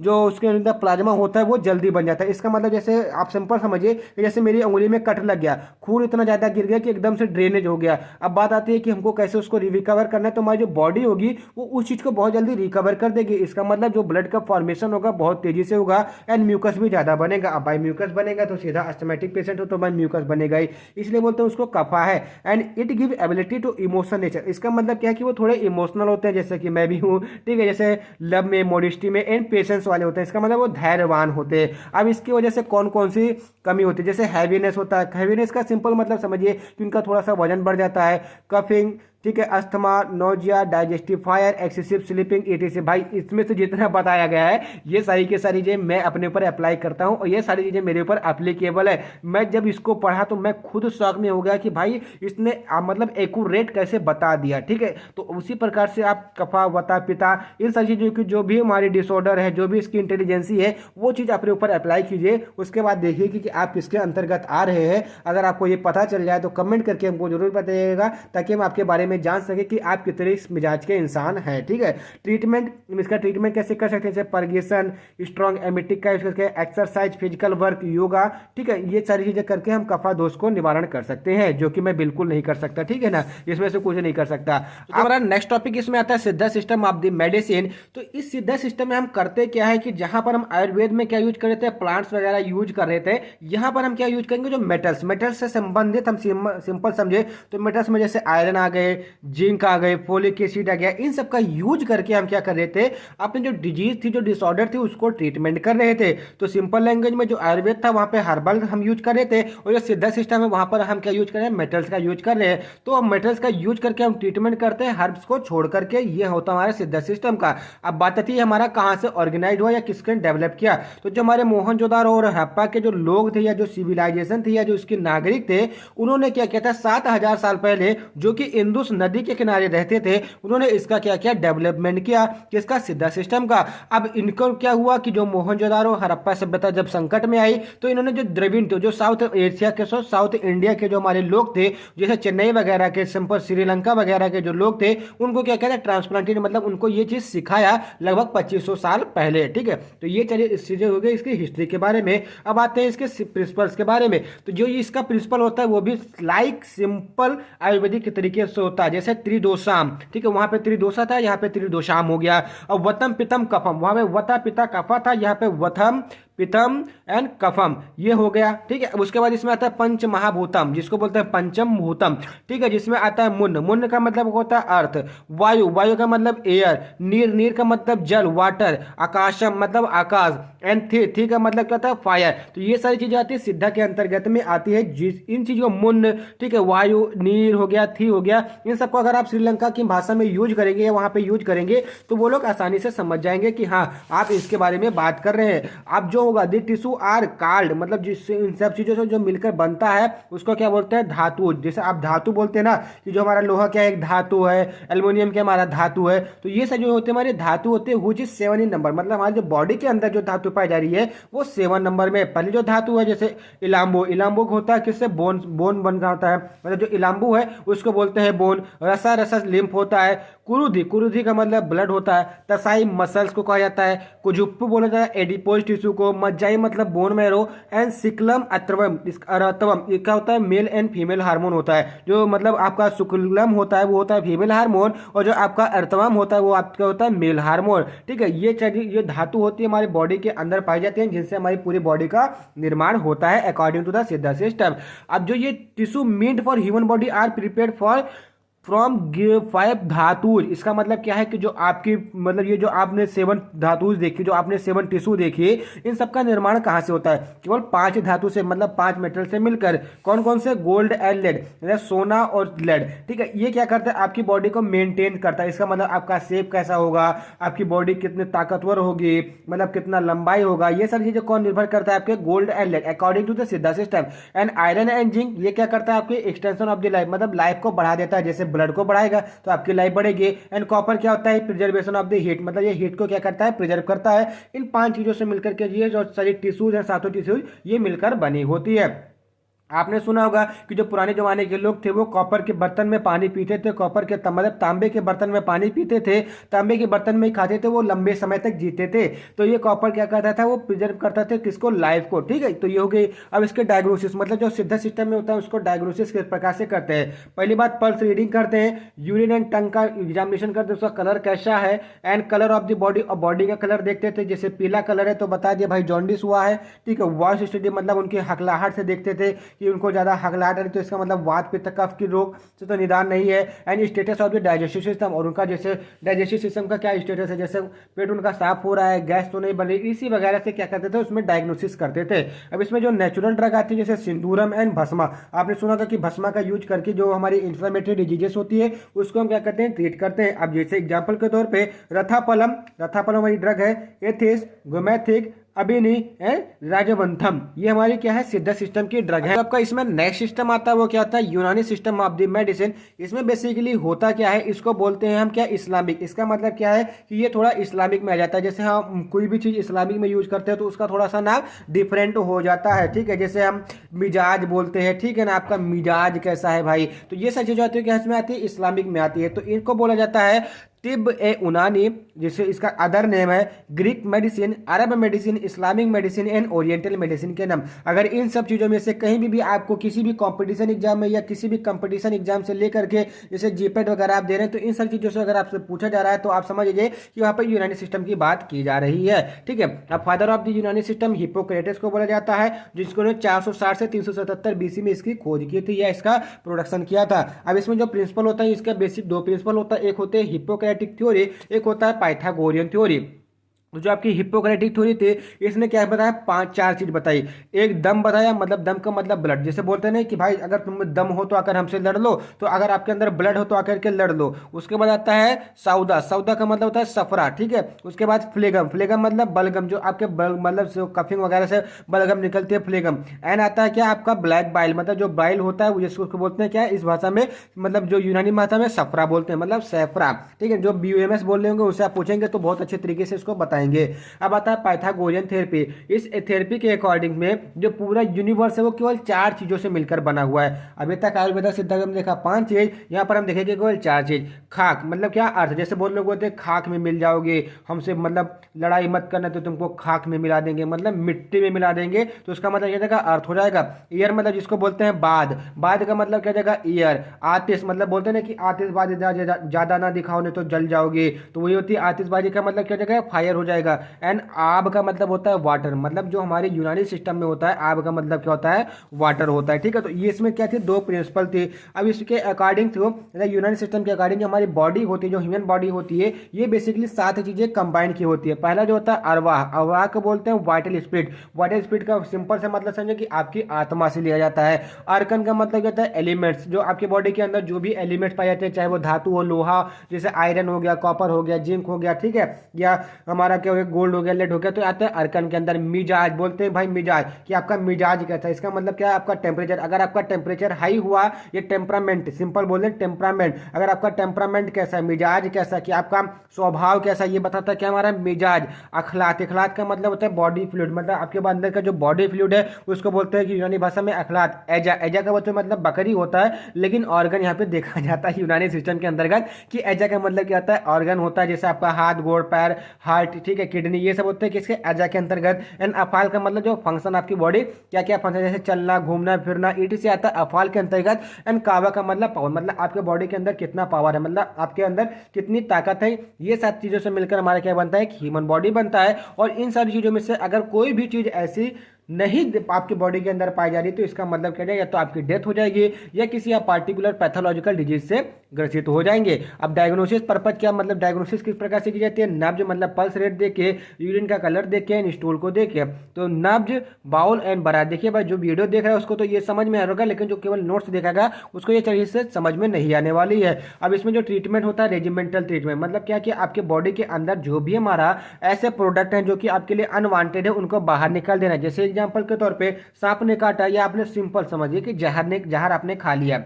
जो उसके अंदर प्लाज्मा होता है वो जल्दी बन जाता है। इसका मतलब जैसे आप सिंपल समझिए कि जैसे मेरी उंगली में कट लग गया, खून इतना ज्यादा गिर गया कि एकदम से ड्रेनेज हो गया। अब बात आती है कि हमको कैसे उसको रिकवर करना है, तो हमारी जो बॉडी होगी वो उस चीज को बहुत जल्दी रिकवर कर देगी। इसका मतलब जो ब्लड का फॉर्मेशन होगा बहुत तेजी से होगा, एंड म्यूकस भी ज्यादा बनेगा। अब भाई म्यूकस बनेगा तो सीधा अस्थमैटिक पेशेंट हो तो भाई म्यूकस बनेगा ही, इसलिए बोलते हैं उसको कफा है। And it give ability to emotion nature. इसका मतलब क्या है कि वो थोड़े इमोशनल होते हैं, जैसे कि मैं भी हूँ, ठीक है। जैसे लव में, मॉडेस्टी में, एंड पेशेंस वाले होते हैं। इसका मतलब वो धैर्यवान होते हैं। अब इसकी वजह से कौन कौन सी कमी होती है, जैसे हैवीनेस होता है। हैवीनेस का सिंपल मतलब समझिए कि उनका थोड़ा सा वजन बढ़ जाता है। कफिंग, ठीक है, asthma, nausea, digestive fire, excessive sleeping, etc। भाई इसमें से जितना बताया गया है ये सारी की सारी चीजें मैं अपने ऊपर अप्लाई करता हूं, और ये सारी चीजें मेरे ऊपर एप्लीकेबल है। मैं जब इसको पढ़ा तो मैं खुद शौक में हो गया कि भाई इसने मतलब एक्यूरेट कैसे बता दिया, ठीक है। तो उसी प्रकार से आप कफा, वता, पिता, इन सारी चीजों की जो भी हमारी डिसऑर्डर है, जो भी इसकी इंटेलिजेंसी है, वो चीज अपने ऊपर अप्लाई कीजिए। उसके बाद देखिए कि आप किसके अंतर्गत आ रहे हैं। अगर आपको ये पता चल जाए तो कमेंट करके हमको जरूर बताइएगा, ताकि हम आपके बारे में जान सके कि आप कितने इस मिजाज के इंसान हैं, ठीक है। ट्रीटमेंट, इसका ट्रीटमेंट कैसे कर सकते हैं, जैसे परगेशन, स्ट्रॉन्ग एमिटिक का यूज करके, एक्सरसाइज, फिजिकल वर्क, योगा, ठीक है। ये सारी चीजें करके हम कफा दोष को निवारण कर सकते हैं, जो कि मैं बिल्कुल नहीं कर सकता, ठीक है ना, इसमें से कुछ नहीं कर सकता। तो हमारा नेक्स्ट टॉपिक इसमें आता है सिद्धा सिस्टम ऑफ द मेडिसिन। तो इस सिद्धा सिस्टम में हम करते क्या है कि जहां पर हम आयुर्वेद में क्या यूज कर रहे थे, प्लांट्स वगैरह यूज कर रहे थे, यहाँ पर हम क्या यूज करेंगे, जो मेटल्स से संबंधित हम सिंपल समझे तो मेटल्स में जैसे आयरन आ गए, जिंक आ गए, फोलिक एसिड आ गया, इन सब का यूज करके हम क्या कर रहे थे, अपनी जो डिजीज थी, जो डिसऑर्डर थी, उसको ट्रीटमेंट कर रहे थे। तो सिंपल लैंग्वेज में जो आयुर्वेद था वहां पे हर्बल हम यूज कर रहे थे, और जो सिद्धा सिस्टम है वहां पर हम क्या यूज कर रहे हैं, मेटल्स का यूज कर रहे हैं। तो मेटल्स का यूज करके हम ट्रीटमेंट करते हैं, हर्ब्स को छोड़ करके। ये होता हमारा सिद्धा सिस्टम का। अब बात आती है हमारा कहां से ऑर्गेनाइज हुआ या किसने डेवलप किया। तो जो हमारे मोहनजोदारो और हड़प्पा के जो लोग थे, या जो सिविलाइजेशन थी, या जो इसके नागरिक थे, उन्होंने क्या किया था, 7000 साल पहले, जो कि इंडस उस नदी के किनारे रहते थे उन्होंने इसका क्या किया, डेवलपमेंट किया किसका, सिद्धा सिस्टम का। अब इनको क्या हुआ कि जो मोहनजोदारो हड़प्पा सभ्यता जब संकट में आई तो इन्होंने जो द्रविड़ थे, जो साउथ एशिया के साउथ इंडिया के जो हमारे लोग थे, जैसे चेन्नई वगैरह के, सिंपल श्रीलंका वगैरह के जो लोग थे, उनको क्या कहते हैं, ट्रांसप्लांटेड, मतलब उनको ये चीज सिखाया लगभग 2500 साल पहले। ठीक है, तो ये चलिए चीजें हो गई इसकी हिस्ट्री के बारे में। अब आते हैं इसके प्रिंसिपल्स के बारे में। तो जो इसका प्रिंसिपल होता है वो भी लाइक सिंपल आयुर्वेदिक के तरीके से होता है, जैसे त्रिदोषाम। ठीक है, वहां पे त्रिदोषा था, यहाँ पे त्रिदोषाम हो गया। और वतम पितम कफम, वहां पे वता पिता कफा था, यहाँ पे वथम पितम एंड कफम, ये हो गया। ठीक है, उसके बाद इसमें आता है पंच महाभूतम, जिसको बोलते हैं पंचम भूतम। ठीक है, जिसमें आता है मुन्न, मुन्न का मतलब होता है अर्थ, वायु, वायु का मतलब एयर, नीर, नीर का मतलब जल वाटर, आकाशम मतलब आकाश, एंड थी का मतलब क्या होता है फायर। तो ये सारी चीजें आती है सिद्धा के अंतर्गत में आती है। जिस इन चीजों को मुन्न, ठीक है, वायु, नीर हो गया, थी हो गया, इन सबको अगर आप श्रीलंका की भाषा में यूज करेंगे या वहां पे यूज करेंगे तो वो लोग आसानी से समझ जाएंगे कि हाँ आप इसके बारे में बात कर रहे हैं। आप जो होगा दी टिश्यू आर कार्ड, मतलब जिससे इन सब चीजों से जो मिलकर बनता है उसको क्या बोलते हैं, धातु। जैसे आप धातु बोलते हैं ना कि जो हमारा लोहा क्या एक धातु है, एल्युमिनियम क्या हमारा धातु है। तो ये सब जो होते हैं हमारे धातु होते हैं, व्हिच इज 7 इन नंबर, मतलब हमारे जो बॉडी के अंदर जो धातु पाई जा रही है वो 7 नंबर में। पहले जो धातु है जैसे इलाम्बो, इलाम्बो होता है किससे, बोन, बोन बन होता है, मतलब जो इलाम्बो है उसको बोलते हैं बोन। रसा, रसा लिम्फ होता है। कुरुधि, कुरुधि का मतलब ब्लड होता है। तसाई मसल्स को कहा जाता है। कुजुप्पु बोला जाता है एडिपोज टिश्यू को। मज्जाई मतलब बोन मैरो। एंड सिक्लम अत्रवम, अरतवम ये क्या होता है, मेल एंड फीमेल हार्मोन होता है। जो मतलब आपका शुक्लम होता है वो होता है फीमेल हार्मोन, और जो आपका अर्थवम होता है वो आपका होता है मेल हार्मोन। ठीक है, ये धातु होती है हमारी बॉडी के अंदर पाई जाती है, जिनसे हमारी पूरी बॉडी का निर्माण होता है according to the Siddha system. अब जो ये tissue meant for human body are prepared for from 5 dhatu. इसका मतलब क्या है कि जो आपकी मतलब ये जो आपने 7 धातु देखी, जो आपने 7 टिश्यू देखी, इन सब का निर्माण कहाँ से होता है, केवल 5 धातु से, मतलब 5 मेटल से मिलकर। कौन कौन से, गोल्ड एंड लेड, सोना और लेड। ठीक है, ये क्या करता है, आपकी बॉडी को मेंटेन करता है। इसका मतलब आपका शेप कैसा होगा, आपकी बॉडी कितनी ताकतवर होगी, मतलब कितना लंबाई होगा, ये सारी चीजें कौन निर्भर करता है, आपके gold and lead according to the Siddha system. And iron and zinc, ये क्या करता है, आपकी एक्सटेंशन ऑफ द लाइफ, मतलब लाइफ को बढ़ा देता है। जैसे ब्लड को बढ़ाएगा तो आपकी लाइफ बढ़ेगी। एंड कॉपर क्या होता है, प्रिजर्वेशन ऑफ द हीट, मतलब ये हीट को क्या करता है, प्रिजर्व करता है। इन 5 चीजों से मिलकर के ये जो सारी टिश्यूज है, 7 टिश्यूज, ये मिलकर बनी होती है। आपने सुना होगा कि जो पुराने जमाने के लोग थे वो कॉपर के बर्तन में पानी पीते थे, कॉपर के मतलब तांबे के बर्तन में पानी पीते थे, तांबे के बर्तन में ही खाते थे, वो लंबे समय तक जीते थे। तो ये कॉपर क्या करता था, वो प्रिजर्व करता था किसको, लाइफ को। ठीक है, तो ये हो गई। अब इसके डायग्नोसिस, मतलब जो सिद्धा सिस्टम में होता है उसको डायग्नोसिस किस प्रकार से करते हैं। पहली बात पल्स रीडिंग करते हैं, यूरिन एंड टंग का एग्जामिनेशन करते हैं, उसका कलर कैसा है, and colour of the body, और बॉडी का कलर देखते थे। जैसे पीला कलर है तो बता दिया भाई जॉन्डिस हुआ है। ठीक है, वॉइस स्टडी, मतलब उनकी हकलाहट से देखते थे कि उनको ज्यादा तो इसका मतलब वात पित्त कफ की रोग से तो निदान नहीं है। And status of the digestive system, और उनका जैसे डाइजेस्टिव सिस्टम का क्या स्टेटस है, जैसे पेट उनका साफ हो रहा है, गैस तो नहीं बन रही, इसी वगैरह से क्या करते थे, उसमें डायग्नोसिस करते थे। अब इसमें जो नेचुरल ड्रग आती है जैसे सिंदूरम एंड भस्मा, आपने सुना था कि भस्मा का यूज करके जो हमारी इन्फ्लेमेटरी डिजीजेस होती है उसको हम क्या करते हैं, ट्रीट करते हैं। अब जैसे एग्जाम्पल के तौर पर रथापलम, रथापलम हमारी ड्रग है, एथिस, गोमेथिक, अबिनी एंड राजवंथम, ये हमारी क्या है, सिद्धा सिस्टम की ड्रग है। आपका इसमें नेक्स्ट सिस्टम आता है वो क्या होता है, यूनानी सिस्टम ऑफ द मेडिसिन। इसमें बेसिकली होता क्या है, इसको बोलते हैं हम क्या, इस्लामिक। इसका मतलब क्या है कि ये थोड़ा इस्लामिक में आ जाता है। जैसे हम कोई भी चीज इस्लामिक में यूज करते हैं तो उसका थोड़ा सा नाम डिफरेंट हो जाता है। ठीक है, जैसे हम मिजाज बोलते हैं, ठीक है ना, आपका मिजाज कैसा है भाई, तो ये सारी चीजें आती है क्या, इसमें आती है, इस्लामिक में आती है। तो इनको बोला जाता है तिब ए उनानी, जिसे इसका अदर नेम है Greek medicine, Arab medicine, Islamic medicine and oriental medicine के नाम। अगर इन सब चीज़ों में से कहीं भी आपको किसी भी कंपटीशन एग्जाम में या किसी भी कंपटीशन एग्जाम से लेकर के जैसे जीपेट वगैरह आप दे रहे हैं, तो इन सब चीज़ों से अगर आपसे पूछा जा रहा है तो आप समझ लीजिए कि वहाँ पर यूनानी सिस्टम की बात की जा रही है। ठीक है, अब फादर ऑफ द यूनानी सिस्टम हिप्पोक्रेटिस को बोला जाता है, जिसको 460 से 377 बीसी में इसकी खोज की थी या इसका प्रोडक्शन किया था। अब इसमें जो प्रिंसिपल होता है, इसका बेसिक 2 प्रिंसिपल होता है, एक होते हैं हिप्पोक्रेटिक थ्योरी, एक होता है पाइथागोरियन थ्योरी। तो जो आपकी हिप्पोक्रेटिक थ्योरी थी, इसने क्या बताया, पांच चार चीज बताई। एक दम बताया, मतलब दम का मतलब ब्लड, जैसे बोलते हैं ना कि भाई अगर तुम में दम हो तो आकर हमसे लड़ लो, तो अगर आपके अंदर ब्लड हो तो आकर के लड़ लो। उसके बाद आता है सौदा, सौदा का मतलब होता है सफरा, ठीक है। उसके बाद फ्लेगम, फ्लेगम मतलब बलगम, जो आपके मतलब जो कफिंग वगैरह से बलगम निकलती है, फ्लेगम। एंड आता है क्या आपका ब्लैक बाइल, मतलब जो बाइल होता है वो, जिसको उसको बोलते हैं क्या इस भाषा में, मतलब जो यूनानी भाषा में सफरा बोलते हैं, मतलब सैफरा, ठीक है। जो BUMS बोल रहे होंगे उससे आप पूछेंगे तो बहुत अच्छे तरीके से इसको बताएंगे। अब आता है पाइथागोरियन थेरेपी। इस थेरेपी के अकॉर्डिंग में जो पूरा यूनिवर्स है वो केवल चार चीजों से मिलकर बना हुआ है। अभी तक आयुर्वेदा सिद्ध में देखा पांच चीज, यहाँ पर हम देखेंगे केवल चार चीज। खाक मतलब क्या अर्थ, जैसे बहुत लोग बोलते हैं खाक में मिल जाओगे, हमसे मतलब लड़ाई मत करना तो तुमको खाक में मिला देंगे, मतलब मिट्टी में मिला देंगे, तो उसका मतलब क्या जाएगा, अर्थ हो जाएगा। ईयर मतलब जिसको बोलते हैं बाद, बाद का मतलब क्या जाएगा ईयर। आतिश मतलब बोलते हैं ना कि आतिशबाजी ज्यादा ना दिखाओ नहीं तो जल जाओगे, तो वही होती है आतिशबाजी का मतलब क्या जाएगा, फायर हो जाएगा। एंड आब का मतलब होता है वाटर, मतलब जो हमारे यूनानी सिस्टम में होता है आब का मतलब क्या होता है, वाटर होता है, ठीक है। तो ये इसमें क्या थे, दो प्रिंसिपल थे। अब इसके अकॉर्डिंग तो यूनानी सिस्टम के अकॉर्डिंग हमारी बॉडी होती है, जो ह्यूमन बॉडी होती है, ये बेसिकली सात चीजें कंबाइन की होती है। पहला जो होता है अरवाह, अरवाह को बोलते हैं वाइटल स्पिरिट। वाइटल स्पिरिट का सिंपल से मतलब समझे कि आपकी आत्मा से लिया जाता है। अर्कन का मतलब क्या होता है, एलिमेंट्स, जो आपकी बॉडी के अंदर जो भी एलिमेंट्स पाए जाते हैं, चाहे वो धातु हो, लोहा, जैसे आयरन हो गया, कॉपर हो गया, जिंक हो गया, ठीक है, या हमारा क्या हो गया, गोल्ड हो गया, लेड हो गया, तो आता है अर्कन के अंदर। मिजाज बोलते हैं भाई, मिजाज कि आपका मिजाज कैसा है, इसका मतलब क्या है, आपका टेम्परेचर। अगर आपका टेम्परेचर हाई हुआ, ये टेम्परामेंट, सिंपल बोल रहे टेम्परामेंट, अगर आपका टेम्परामेंट कैसा है, मिजाज कैसा, कि आपका स्वभाव कैसा, ये बताता है क्या हमारा मिजाज। अखलात, अखलात का मतलब होता है बॉडी फ्लूइड, मतलब आपके अंदर का जो बॉडी फ्लूइड है उसको बोलते हैं कि यूनानी भाषा में अखलात। एजा, एजा का मतलब बकरी होता है, लेकिन ऑर्गन यहाँ पे देखा जाता है यूनानी सिस्टम के अंतर्गत कि एजा का मतलब क्या होता है, ऑर्गन होता है, जैसे आपका हाथ, गोड़, पैर, हार्ट, ठीक है, किडनी, ये सब होते हैं किसके, एजा के अंतर्गत। एंड अफाल का मतलब जो फंक्शन आपकी बॉडी, क्या क्या फंक्शन, जैसे चलना, घूमना, फिरना, ईट से आता है अफाल के अंतर्गत। एंड कावा का मतलब पावर, मतलब आपके बॉडी के अंदर कितना पावर है, मतलब आपके अंदर कितनी ताकत है। ये सब चीजों से मिलकर हमारा क्या बनता है, एक ह्यूमन बॉडी बनता है। और इन सारी चीजों में से अगर कोई भी चीज ऐसी नहीं आपकी बॉडी के अंदर पाई जा रही, तो इसका मतलब क्या जाएगा, या तो आपकी डेथ हो जाएगी या किसी आप पार्टिकुलर पैथोलॉजिकल डिजीज से ग्रसित हो जाएंगे। अब डायग्नोसिस पर्पज क्या, मतलब डायग्नोसिस किस प्रकार से की जाती है, नब्ज मतलब पल्स रेट देख के, यूरिन का कलर देख के, स्टूल को देख के। तो नब्ज, बाउल एंड बरा, देखिए भाई जो वीडियो देख रहा है उसको तो ये समझ में आ रहा होगा, लेकिन जो केवल नोट्स देखेगा उसको ये चीज से समझ में नहीं आने वाली है। अब इसमें जो ट्रीटमेंट होता है रेजिमेंटल ट्रीटमेंट, मतलब क्या कि आपके बॉडी के अंदर जो भी हमारा ऐसे प्रोडक्ट हैं जो कि आपके लिए अनवांटेड है, उनको बाहर निकाल देना। जैसे एग्जांपल के तौर पे सांप ने काटा, या आपने सिंपल समझिए कि जहर आपने खा लिया,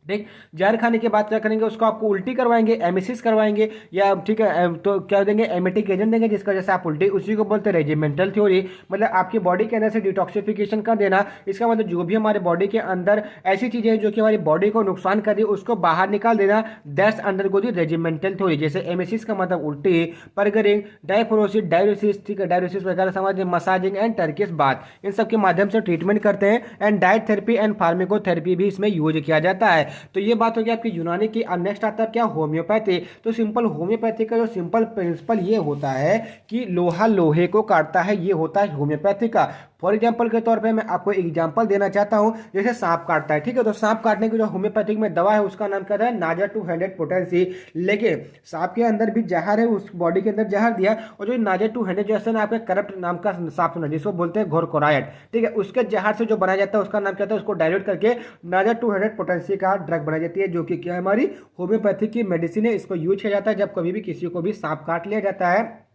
ठीक। जहर खाने के बाद क्या करेंगे, उसको आपको उल्टी करवाएंगे, एमिसिस करवाएंगे, या ठीक है तो क्या देंगे, एमेटिक एजेंट देंगे जिसका जैसे आप उल्टी, उसी को बोलते हैं रेजिमेंटल थ्योरी। मतलब आपकी बॉडी के अंदर से डिटॉक्सिफिकेशन कर देना। इसका मतलब जो भी हमारे बॉडी के अंदर ऐसी चीजें हैं जो कि हमारी बॉडी को नुकसान कर रही है, उसको बाहर निकाल देना। That's undergo the regimental theory. जैसे एमिसिस का मतलब उल्टी, परगरिंग, डायफ्रोसिस, डायरोसिस, ठीक है, डायरोसिस वगैरह समझ, मसाजिंग एंड टर्किश बाथ, इन सब के माध्यम से ट्रीटमेंट करते हैं। And diet therapy and pharmacotherapy भी इसमें यूज किया जाता है। तो ये बात हो गई आपकी यूनानी की। अब नेक्स्ट आता है क्या, होम्योपैथी। तो सिंपल होम्योपैथी का जो सिंपल प्रिंसिपल ये होता है कि लोहा लोहे को काटता है, ये होता है होम्योपैथी का। फॉर एग्जाम्पल के तौर पे मैं आपको एग्जाम्पल देना चाहता हूं, जैसे सांप काटता है, ठीक है, तो सांप काटने की जो होम्योपैथिक में दवा है उसका नाम क्या है, नाजा 200 पोटेंसी। लेकिन सांप के अंदर भी जहर है, उस बॉडी के अंदर जहर दिया, और जो नाजा 200 जैसे ना आपके करप्ट नाम का सांप सुना जिसको बोलते हैं घोरकोराइड, ठीक है, उसके जहर से जो बनाया जाता है उसका नाम क्या होता है, उसको डायल्यूट करके नाजा 200 पोटेंसी का ड्रग बनाई जाती है, जो कि क्या हमारी होम्योपैथिक की मेडिसिन है। इसको यूज किया जाता है जब कभी भी किसी को भी सांप काट लिया जाता है,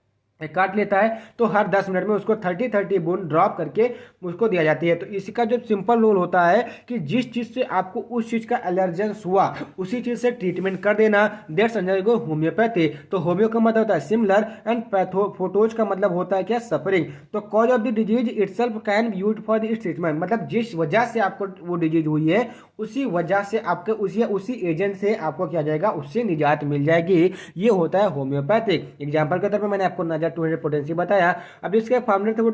काट लेता है, तो हर 10 मिनट में उसको 30-30 बूंद ड्रॉप करके उसको दिया जाती है। तो इसका जो सिंपल रूल होता है कि जिस चीज से आपको उस चीज का एलर्जेंस हुआ उसी चीज से ट्रीटमेंट कर देना, दैट्स अंडरगो होम्योपैथी। तो होम्यो का मतलब होता है सिमिलर, एंड पैथोफोटोज का मतलब होता है क्या, सफरिंग। तो cause of the disease itself can be used for this treatment, मतलब जिस वजह से आपको वो डिजीज हुई है उसी वजह से आपके उसी एजेंट से आपको क्या जाएगा, उससे निजात मिल जाएगी। ये होता है होम्योपैथिक। एग्जाम्पल के तौर पर मैंने आपको नाजा 200 पोटेंसी बताया। अब इसके फाउंडर थे वो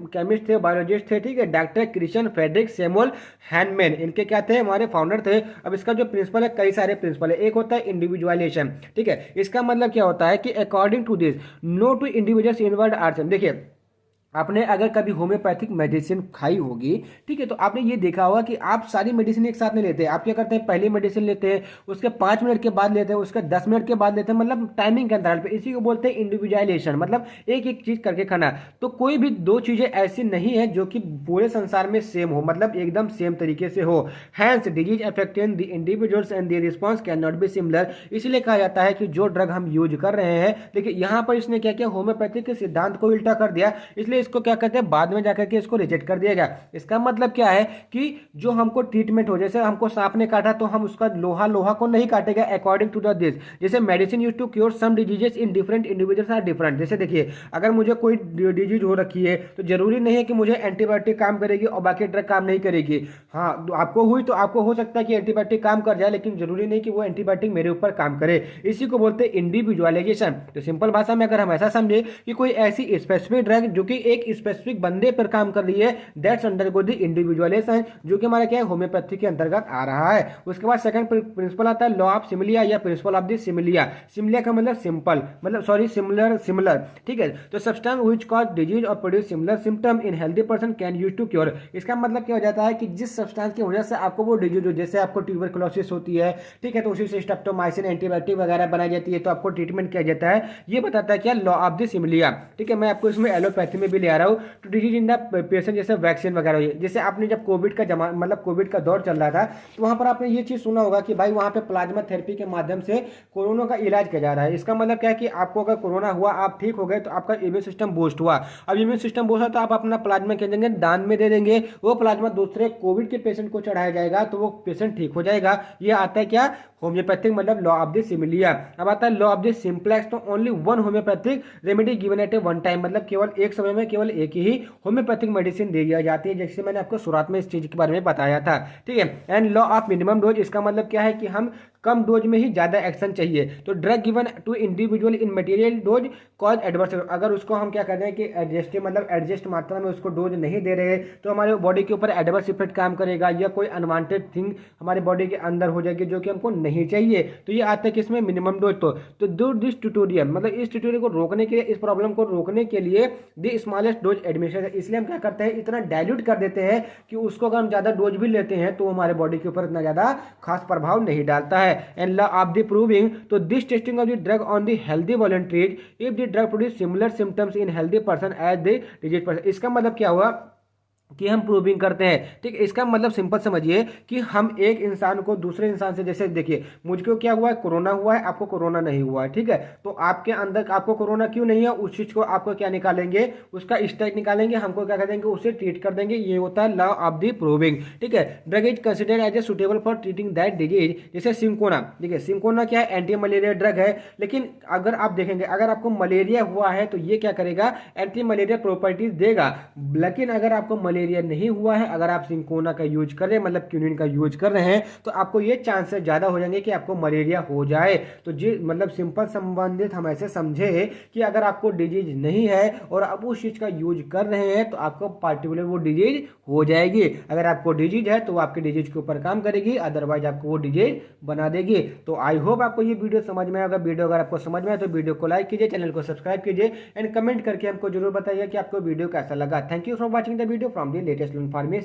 केमिस्ट थे, बायोलॉजिस्ट थे, ठीक है, doctor Christian Friedrich Samuel Hahnemann, इनके क्या थे, हमारे फाउंडर थे। अब इसका जो प्रिंसिपल है, कई सारे प्रिंसिपल है। एक होता है इंडिविजुअलाइजेशन, ठीक है, इसका मतलब क्या होता है कि according to this no two individuals inward arts. देखिए आपने अगर कभी होम्योपैथिक मेडिसिन खाई होगी, ठीक है, तो आपने ये देखा होगा कि आप सारी मेडिसिन एक साथ नहीं लेते। आप क्या करते हैं, पहली मेडिसिन लेते हैं, उसके 5 मिनट के बाद लेते हैं, उसके 10 मिनट के बाद लेते हैं, मतलब टाइमिंग के अंतराल पे। इसी को बोलते हैं इंडिविजुअलाइजेशन, मतलब एक एक चीज करके खाना। तो कोई भी दो चीजें ऐसी नहीं है जो कि पूरे संसार में सेम हो, मतलब एकदम सेम तरीके से हो। Hence disease affecting the individuals and the response can not be similar. इसलिए कहा जाता है कि जो ड्रग हम यूज कर रहे हैं, देखिए यहाँ पर इसने क्या किया, होम्योपैथिक के सिद्धांत को उल्टा कर दिया, इसलिए इसको क्या कहते हैं, बाद में जाकर के इसको रिजेक्ट कर दिया गया। इसका मतलब क्या है कि जो हमको ट्रीटमेंट हो, जैसे हमको सांप ने काटा तो हम उसका लोहा लोहा को नहीं काटेगा अकॉर्डिंग टू द दिस। जैसे medicine use to cure some diseases in different individuals are different. जैसे देखिए, अगर मुझे कोई डिजीज हो रखी है तो जरूरी नहीं है कि मुझे एंटीबायोटिक काम करेगी और बाकी ड्रग काम नहीं करेगी। हाँ, आपको हुई तो आपको हो सकता है कि एंटीबायोटिक काम कर जाए, लेकिन जरूरी नहीं कि वो एंटीबायोटिक मेरे ऊपर काम करे। इसी को बोलते हैं इंडिविजुअलाइजेशन। तो सिंपल भाषा में अगर हम ऐसा समझे कि कोई ऐसी स्पेसिफिक ड्रग जो कि एक स्पेसिफिक बंदे पर काम कर रही है, दैट्स अंडरगो द इंडिविजुअलाइजेशन, जो कि हमारा क्या है, होम्योपैथी के अंतर्गत आ रहा है। उसके बाद सेकंड प्रिंसिपल आता है लॉ ऑफ सिमिलिया या principle of the similia. Similia का मतलब सिंपल, मतलब सॉरी सिमिलर, सिमिलर, ठीक है। तो सब्सटेंस व्हिच कॉज डिजीज और produce similar symptom in healthy person can use to cure. इसका मतलब क्या हो जाता है कि जिस सब्सटेंस की वजह से आपको वो डिजीज हो, जैसे आपको ट्यूबरकुलोसिस होती है, ठीक है, तो उसी से स्ट्रेप्टोमाइसिन एंटीबायोटिक वगैरह बनाई जाती है, तो आपको ट्रीटमेंट किया जाता है। ये बताता है क्या, लॉ ऑफ द सिमिलिया, ठीक है। मैं आपको इसमें एलोपैथी में भी ले आ रहा हूँ। तो डिजीज इन द पेशेंट, जैसे वैक्सीन वगैरह हुई, जैसे आपने जब कोविड का मतलब कोविड का दौर चल रहा था, तो वहां पर आपने ये चीज सुना होगा कि भाई वहां पे प्लाज्मा थेरेपी के माध्यम से कोरोना का इलाज किया जा रहा है। इसका मतलब क्या है कि आपको अगर कोरोना हुआ, आप ठीक हो गए, तो आपका इम्यून सिस्टम बूस्ट हुआ। अब इम्यून सिस्टम बूस्ट हुआ तो आप अपना प्लाज्मा क्या देंगे, दान में दे देंगे। वो प्लाज्मा दूसरे कोविड के पेशेंट को चढ़ाया जाएगा, तो वो पेशेंट ठीक हो जाएगा। ये आता है क्या, होम्योपैथिक, मतलब लॉ ऑफ द सिमिलिया। अब आता है लॉ ऑफ द सिंप्लेक्स। तो only one homeopathic remedy given at A one time, मतलब केवल एक समय में केवल एक ही होम्योपैथिक मेडिसिन दे दी जाती है, जैसे मैंने आपको शुरुआत में इस चीज के बारे में बताया था, ठीक है। And law of minimum dose, इसका मतलब क्या है कि हम कम डोज में ही ज्यादा एक्शन चाहिए। तो drug given to individual in material dose cause adverse, अगर उसको हम क्या कर रहे हैं कि एडजस्ट, मतलब एडजस्ट मात्रा में उसको डोज नहीं दे रहे तो हमारे बॉडी के ऊपर एडवर्स इफेक्ट काम करेगा, या कोई अनवांटेड थिंग हमारे बॉडी के अंदर हो जाएगी जो कि हमको नहीं चाहिए। तो ये आता है कि इसमें मिनिमम डोज। तो डू दिस ट्यूटोरियल, मतलब इस ट्यूटोरियल को रोकने के लिए, इस प्रॉब्लम को रोकने के लिए द स्मॉलेस्ट डोज एडमिनिस्ट्रेशन, इसलिए हम क्या करते हैं, इतना डाइल्यूट कर देते हैं कि उसको अगर हम ज्यादा डोज भी लेते हैं तो हमारे बॉडी के ऊपर इतना ज्यादा खास प्रभाव नहीं डालता है। And law of the proving, तो this testing of the drug on the healthy volunteers if the drug produce similar symptoms in healthy person as the disease person. इसका मतलब क्या हुआ कि हम प्रूविंग करते हैं, ठीक है। इसका मतलब सिंपल समझिए कि हम एक इंसान को दूसरे इंसान से, जैसे देखिए मुझको क्या हुआ है, कोरोना हुआ है, आपको कोरोना नहीं हुआ है, ठीक है। तो आपके अंदर आपको कोरोना क्यों नहीं है, उस चीज को आपको क्या निकालेंगे, उसका स्टेट निकालेंगे, हमको क्या कर देंगे, उसे ट्रीट कर देंगे। ये होता है लॉ ऑफ द प्रूविंग, ठीक है। Drug is considered as a suitable for treating that disease, जैसे सिंकोना, देखिए सिंकोना क्या है, एंटी मलेरिया ड्रग है। लेकिन अगर आप देखेंगे, अगर आपको मलेरिया हुआ है तो ये क्या करेगा, एंटी मलेरिया प्रॉपर्टीज देगा। लेकिन अगर आपको मलेरिया नहीं हुआ है, अगर आप सिंकोना का यूज कर रहे हैं, मतलब क्यूनिन का यूज कर रहे हैं, तो आपको ये चांसेस ज्यादा हो जाएंगे कि आपको मलेरिया हो जाए। तो जी मतलब सिंपल संबंधित हम ऐसे समझे कि अगर आपको डिजीज नहीं है और आप उस चीज का यूज कर रहे हैं तो आपको पार्टिकुलर वो डिजीज हो जाएगी। अगर आपको डिजीज है तो वो आपके डिजीज के ऊपर काम करेगी, अदरवाइज आपको वो डिजीज बना देगी। तो आई होप आपको ये वीडियो समझ में आएगा। वीडियो अगर आपको समझ में आए तो वीडियो को लाइक कीजिए, चैनल को सब्सक्राइब कीजिए एंड कमेंट करके हमको जरूर बताइए कि आपको वीडियो कैसा लगा। Thank you for watching the video from the latest learn pharmacy.